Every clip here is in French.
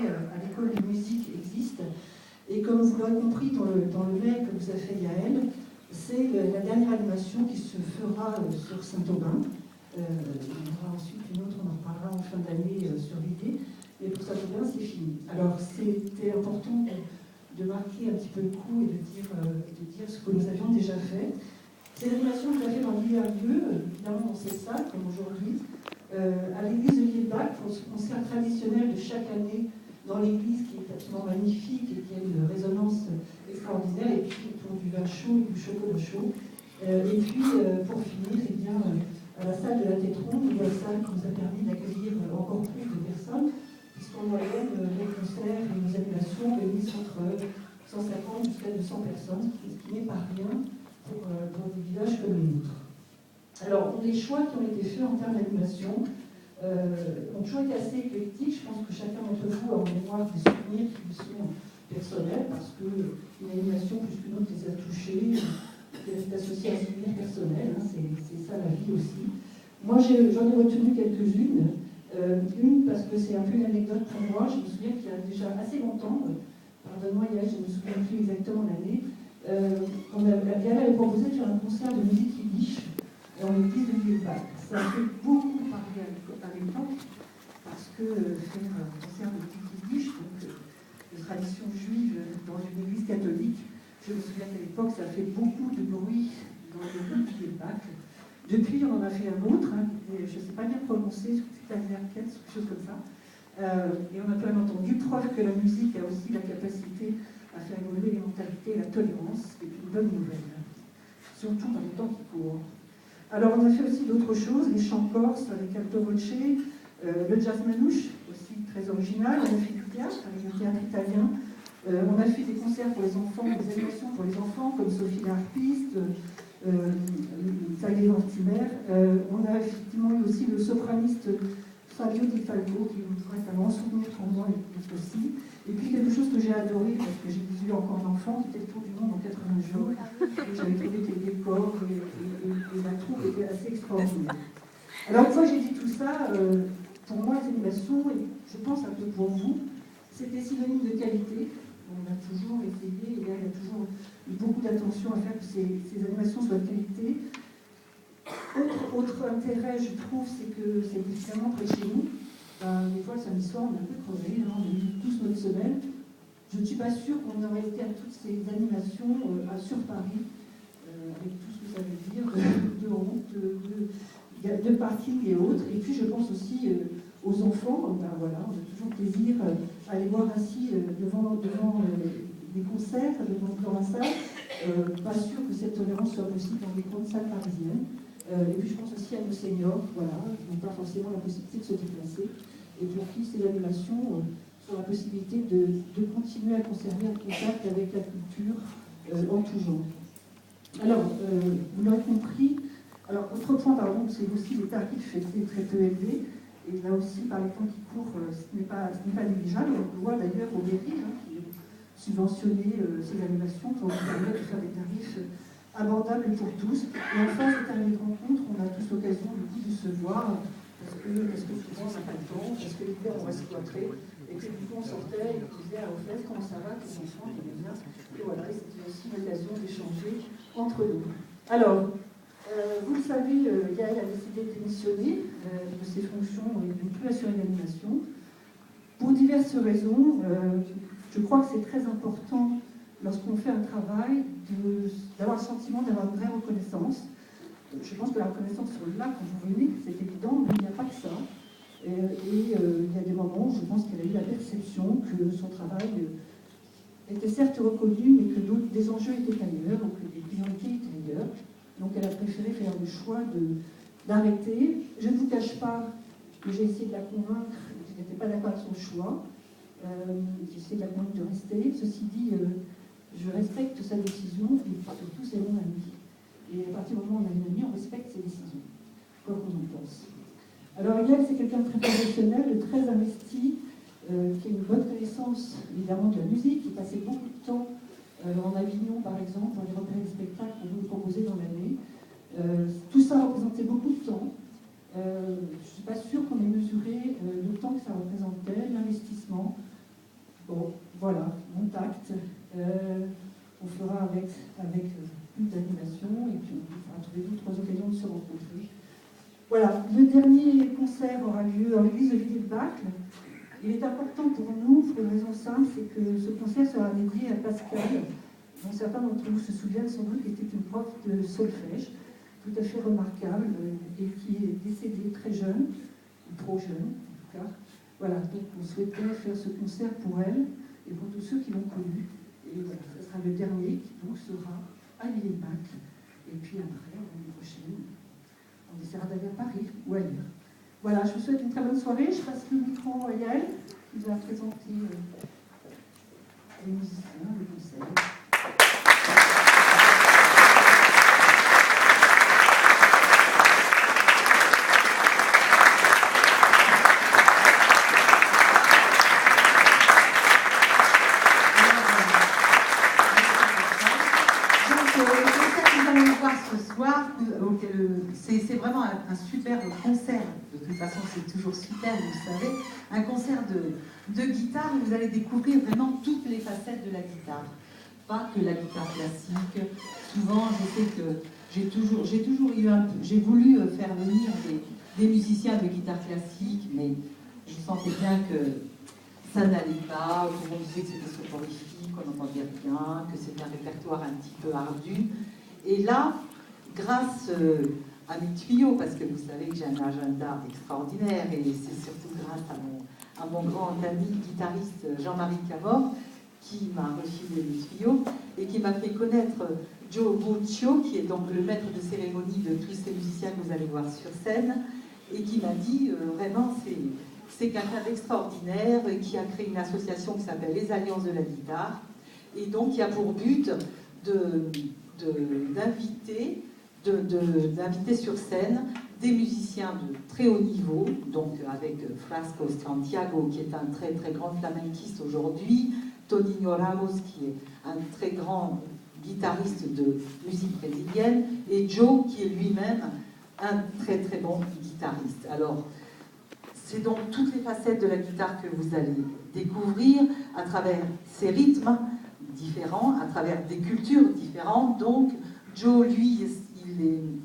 à l'école de musique existe. Et comme vous l'aurez compris dans le mail que vous a fait Yael, c'est la dernière animation qui se fera sur Saint-Aubin. Il y en aura ensuite une autre, on en reparlera en fin d'année sur l'idée. Et pour Saint-Aubin, c'est fini. Alors c'était important de marquer un petit peu le coup et de dire ce que nous avions déjà fait. Ces animations, je l'ai fait dans divers lieux, évidemment dans cette salle, comme aujourd'hui, à l'église de Lielbach, pour ce concert traditionnel de chaque année dans l'église, qui est absolument magnifique et qui a une résonance extraordinaire, et puis pour du vin chaud et du chocolat chaud. Et puis, pour finir, eh bien, à la salle de la Tétron, une nouvelle salle qui nous a permis d'accueillir encore plus de personnes, puisqu'en moyenne, les concerts et les animations réunissent entre 150 jusqu'à 200 personnes, ce qui n'est pas rien pour des villages comme les nôtres. Alors, les choix qui ont été faits en termes d'animation ont toujours été assez éclectiques. Je pense que chacun d'entre vous a en mémoire des souvenirs qui lui sont personnels, parce qu'une animation plus qu'une autre les a touchés, qu'elle est associée à un souvenir personnel, hein, c'est ça la vie aussi. Moi, j'en ai retenu quelques-unes. Une, parce que c'est un peu une anecdote pour moi, je me souviens qu'il y a déjà assez longtemps, pardonne-moi Yael, je ne me souviens plus exactement l'année, Yael avait proposé de faire un concert de musique yiddish dans l'église de Lielbach. Ça a fait beaucoup parler à l'époque, parce que faire un concert de musique yiddish, donc de tradition juive dans une église catholique, je me souviens qu'à l'époque, ça a fait beaucoup de bruit dans le groupe de Lielbach. Depuis, on en a fait un autre, hein, et je ne sais pas bien prononcer, c'est un quelque chose comme ça. Et on a quand même entendu preuve que la musique a aussi la capacité à faire évoluer les mentalités et la tolérance, ce qui est une bonne nouvelle, surtout dans les temps qui courent. Alors, on a fait aussi d'autres choses, les chants corses avec Alto Voce, le jazz manouche, aussi très original. On a fait du théâtre avec le théâtre italien. On a fait des concerts pour les enfants, des animations pour les enfants, comme Sophie la harpiste, Xavier Mortimer. On a effectivement eu aussi le sopraniste Fabio Di Falco, qui vous reste un grand souvenir pour moi et pour aussi. Et puis quelque chose que j'ai adoré, parce que j'ai vu encore d'enfants, c'était le tour du monde en 80 jours. Et j'avais trouvé que les décors et la troupe étaient assez extraordinaires. Alors une fois que j'ai dit tout ça, pour moi les animations, et je pense un peu pour vous, c'était synonyme de qualité. On a toujours essayé, et là, il y a toujours eu beaucoup d'attention à faire que ces animations soient de qualité. Autre intérêt, je trouve, c'est que c'est évidemment près de chez nous. Des fois, le samedi soir, on est un peu crevé, hein, on a eu tous notre semaine. Je ne suis pas sûre qu'on aurait été à toutes ces animations sur Paris, avec tout ce que ça veut dire, de route, de parking et autres. Et puis, je pense aussi aux enfants. Ben, voilà, on a toujours plaisir à les voir ainsi devant des concerts, dans la salle. Pas sûr que cette tolérance soit possible dans des grandes salles parisiennes. Et puis je pense aussi à nos seniors, voilà, qui n'ont pas forcément la possibilité de se déplacer, et pour qui ces animations sont la possibilité de continuer à conserver un contact avec la culture en tout genre. Alors, vous l'aurez compris, alors autre point, pardon, c'est aussi les tarifs étaient très peu élevés, et là aussi, par les temps qui courent, ce n'est pas négligeable. On le voit d'ailleurs au mairie, hein, qui subventionner ces animations pour nous permettre de faire des tarifs abordables pour tous. Et enfin, cette année de rencontre, on a tous l'occasion de se voir, parce que souvent on n'a pas le temps, parce que l'hiver on reste cloîtré, et que du coup on sortait et on disait à Ophèle comment ça va, les enfants, ils allaient bien. Et voilà, c'était aussi l'occasion d'échanger entre nous. Alors, vous le savez, Yael a décidé de démissionner de ses fonctions et de ne plus assurer l'animation. Pour diverses raisons, je crois que c'est très important, lorsqu'on fait un travail, d'avoir le sentiment d'avoir une vraie reconnaissance. Je pense que la reconnaissance sur là, quand vous venez, c'est évident, mais il n'y a pas que ça. Et il y a des moments où je pense qu'elle a eu la perception que son travail était certes reconnu, mais que des enjeux étaient ailleurs, donc des priorités étaient ailleurs. Donc elle a préféré faire le choix d'arrêter. Je ne vous cache pas que j'ai essayé de la convaincre, que je n'étais pas d'accord avec son choix. J'ai essayé de la convaincre de rester. Ceci dit, je respecte sa décision et surtout c'est mon ami. Et à partir du moment où on a une amie, on respecte ses décisions, quoi qu'on en pense. Alors Yael, c'est quelqu'un de très professionnel, de très investi, qui a une bonne connaissance évidemment de la musique, qui passait beaucoup de temps en Avignon par exemple, pour aller repérer des spectacles qu'on nous proposait dans l'année. Tout ça représentait beaucoup de temps. Je ne suis pas sûre qu'on ait mesuré le temps que ça représentait, l'investissement. fête avec plus d'animation, et puis on va trouver d'autres occasions de se rencontrer. Voilà, le dernier concert aura lieu en l'église de Villers-le-Bacle. Il est important pour nous, pour une raison simple, c'est que ce concert sera dédié à Pascal, dont certains d'entre vous se souviennent sans doute, qui était une prof de solfège, tout à fait remarquable, et qui est décédée très jeune, ou trop jeune en tout cas. Voilà, donc on souhaitait faire ce concert pour elle et pour tous ceux qui l'ont connue. Et voilà, ce sera le dernier qui donc sera à Villers-le-Bacle. Et puis après, l'année prochaine, on essaiera d'aller à Paris ou ailleurs. Voilà, je vous souhaite une très bonne soirée. Je passe le micro à Yael, qui va présenter les musiciens, le concert. C'est vraiment un super concert. De toute façon, c'est toujours super, vous le savez. Un concert de guitare où vous allez découvrir vraiment toutes les facettes de la guitare. Pas que la guitare classique. Souvent, je sais que j'ai voulu faire venir des musiciens de guitare classique, mais je sentais bien que ça n'allait pas. Tout le monde disait que c'était soporifique, qu'on n'entendait rien, que c'était un répertoire un petit peu ardu. Et là, grâce à mes tuyaux, parce que vous savez que j'ai un agenda extraordinaire, et c'est surtout grâce à mon grand ami guitariste Jean-Marie Camor, qui m'a refilé les tuyaux et qui m'a fait connaître Joe Buccio, qui est donc le maître de cérémonie de tous ces musiciens que vous allez voir sur scène, et qui m'a dit vraiment c'est quelqu'un d'extraordinaire, qui a créé une association qui s'appelle les Alliances de la guitare, et donc qui a pour but d'inviter sur scène des musiciens de très haut niveau, donc avec Frasco Santiago, qui est un très très grand flamenquiste aujourd'hui, Toninho Ramos, qui est un très grand guitariste de musique brésilienne, et Joe, qui est lui-même un très très bon guitariste. Alors, c'est donc toutes les facettes de la guitare que vous allez découvrir à travers ces rythmes différents, à travers des cultures différentes. Donc, Joe, lui,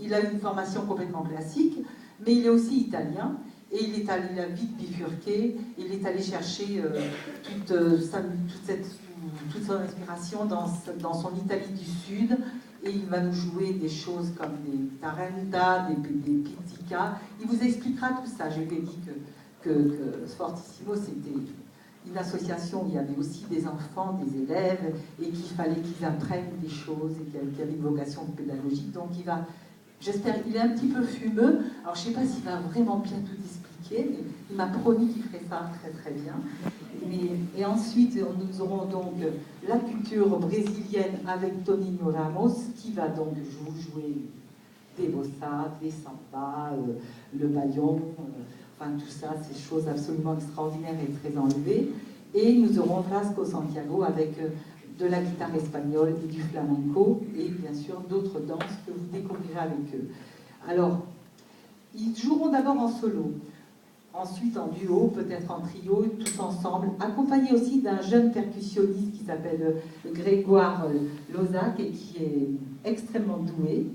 il a une formation complètement classique, mais il est aussi italien, et il a vite bifurqué, il est allé chercher toute son inspiration dans son Italie du Sud, et il va nous jouer des choses comme des tarenta, des pizzica. Il vous expliquera tout ça. Je lui ai dit que Sfortissimo, c'était une association où il y avait aussi des enfants, des élèves, et qu'il fallait qu'ils apprennent des choses, et qu'il y avait une vocation pédagogique. Donc j'espère, il est un petit peu fumeux, alors je ne sais pas s'il va vraiment bien tout expliquer, mais il m'a promis qu'il ferait ça très très bien. Et ensuite, nous aurons donc la culture brésilienne avec Toninho Ramos, qui va donc jouer des bossa, des samba, le baillon, enfin tout ça, ces choses absolument extraordinaires et très enlevées. Et nous aurons Frasco Santiago avec de la guitare espagnole et du flamenco, et bien sûr d'autres danses que vous découvrirez avec eux. Alors, ils joueront d'abord en solo, ensuite en duo, peut-être en trio, tous ensemble, accompagnés aussi d'un jeune percussionniste qui s'appelle Grégoire Lozac et qui est extrêmement doué.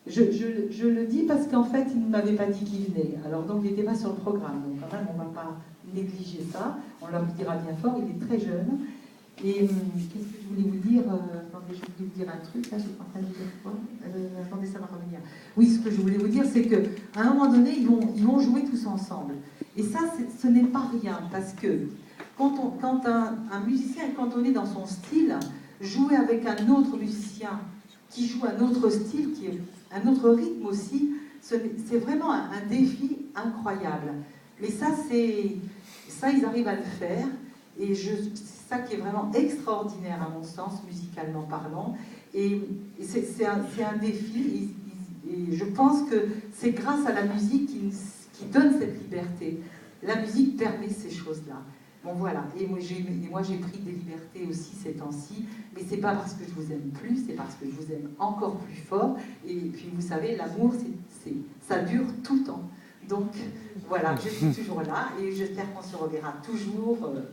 Je le dis parce qu'en fait, il ne m'avait pas dit qu'il venait. Alors donc, il n'était pas sur le programme. Donc quand même, on ne va pas négliger ça. On leur dira bien fort, il est très jeune. Et qu'est-ce que je voulais vous dire attendez, je voulais vous dire un truc, là, je suis en train de dire quoi attendez, ça va revenir. Oui, ce que je voulais vous dire, c'est qu'à un moment donné, ils vont jouer tous ensemble. Et ça, ce n'est pas rien, parce que quand un musicien est cantonné dans son style, jouer avec un autre musicien qui joue un autre style, qui est un autre rythme aussi, c'est vraiment un défi incroyable. Mais ça, ils arrivent à le faire, et c'est ça qui est vraiment extraordinaire à mon sens, musicalement parlant. Et c'est un défi, et je pense que c'est grâce à la musique qui donne cette liberté. La musique permet ces choses-là. Bon voilà, et moi j'ai pris des libertés aussi ces temps-ci, mais c'est pas parce que je vous aime plus, c'est parce que je vous aime encore plus fort. Et puis vous savez, l'amour, ça dure tout le temps. Donc voilà, je suis toujours là, et j'espère qu'on se reverra toujours. Voilà.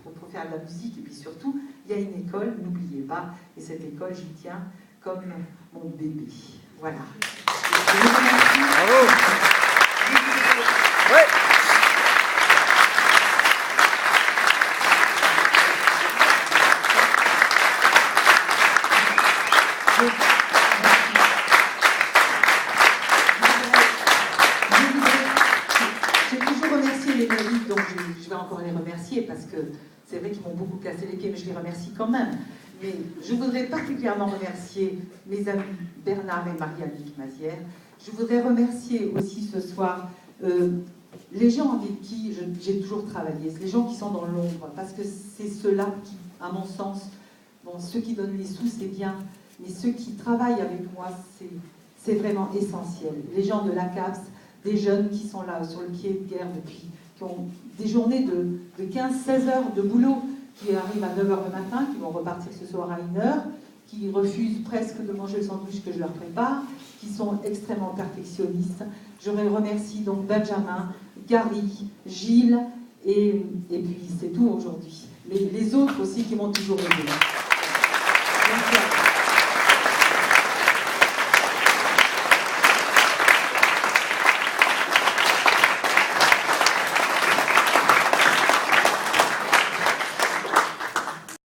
pour faire de la musique. Et puis surtout, il y a une école, n'oubliez pas, et cette école, j'y tiens comme mon bébé. Voilà. Je vous remercie. Bravo. Ouais. J'ai toujours remercié les mairies, donc je vais encore les remercier parce que c'est vrai qu'ils m'ont beaucoup cassé les pieds, mais je les remercie quand même. Mais je voudrais particulièrement remercier mes amis Bernard et Marie-Annick Mazière. Je voudrais remercier aussi ce soir les gens avec qui j'ai toujours travaillé, les gens qui sont dans l'ombre, parce que c'est ceux-là qui, à mon sens, bon, ceux qui donnent les sous, c'est bien, mais ceux qui travaillent avec moi, c'est vraiment essentiel. Les gens de la CAPS, des jeunes qui sont là sur le pied de guerre depuis, qui ont des journées de 15-16 heures de boulot, qui arrivent à 9 h le matin, qui vont repartir ce soir à 1 h, qui refusent presque de manger le sandwich que je leur prépare, qui sont extrêmement perfectionnistes. Je remercie donc Benjamin, Gary, Gilles, et puis c'est tout aujourd'hui. Les autres aussi qui m'ont toujours aidé. Merci à vous.